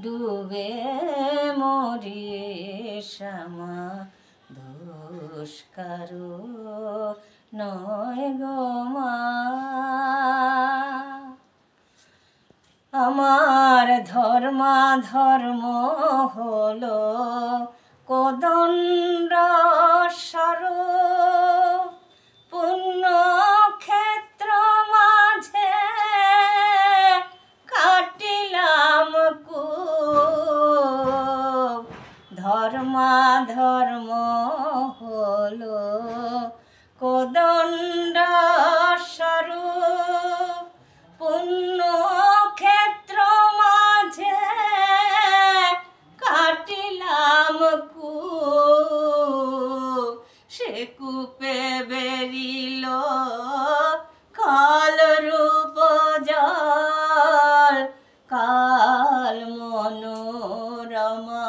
ডুবে মরি শ্যামা দোষ কারো নয় গো মা। আমার ধর্ম হলো কোদণ্ড স্বরূপ, পুণ্যক্ষেত্র মাঝে কাটিলাম কূপ। ধর্ম হলো কোদণ্ড স্বরূপ, পুণ্যক্ষেত্র মাঝে কাটিলাম কূপ। সে কূপে বেরিল কাল রূপ জল, কাল মনোরমা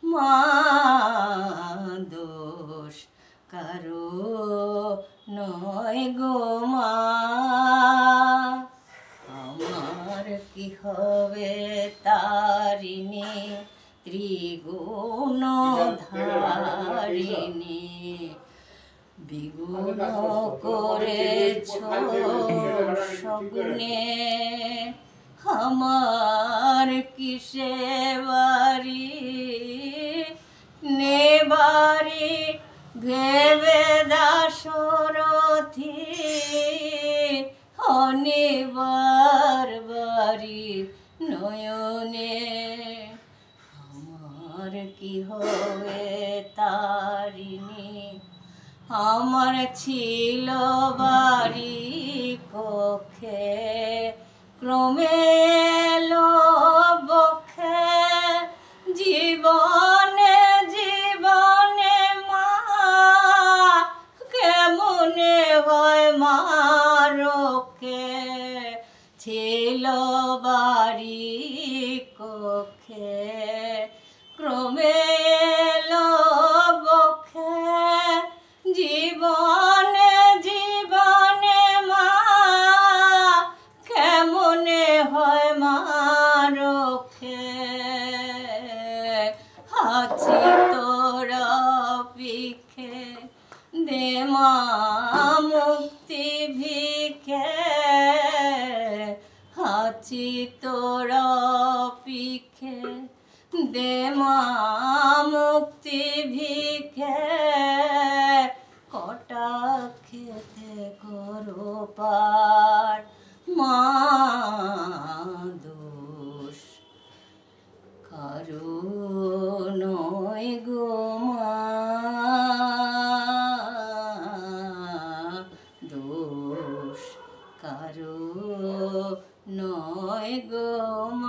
মা দোষ কারো নয় গো মা। আমার কি হবে তারিণী ত্রিগুণ ধারিণী, বিগুণ করেছ সগুণে আমার কিসে বাড়ি নেবারি ভেবে দাশরথী অনিবার বাড়ি নয়নে। আমার কি হবে তারিণী, আমার ছিল বাড়ি কক্ষে, ক্রমে এলো বক্ষে জীবনে জীবনে মা কেমনে হয় মা রক্ষে। ছিল বাড়ি কক্ষে, ক্রমে এলো বক্ষে জীবনে জীবনে মা কেমনে হয় মা রক্ষে। আছি তোর পিখে দে মা মুক্তি ভিখে, আছি তোর পিখে দে মা মুক্তি ভিখে। কটাক্ষেতে করো পার মা দোষ কারো নয় গো মা। দোষ কারো নয় গো মা।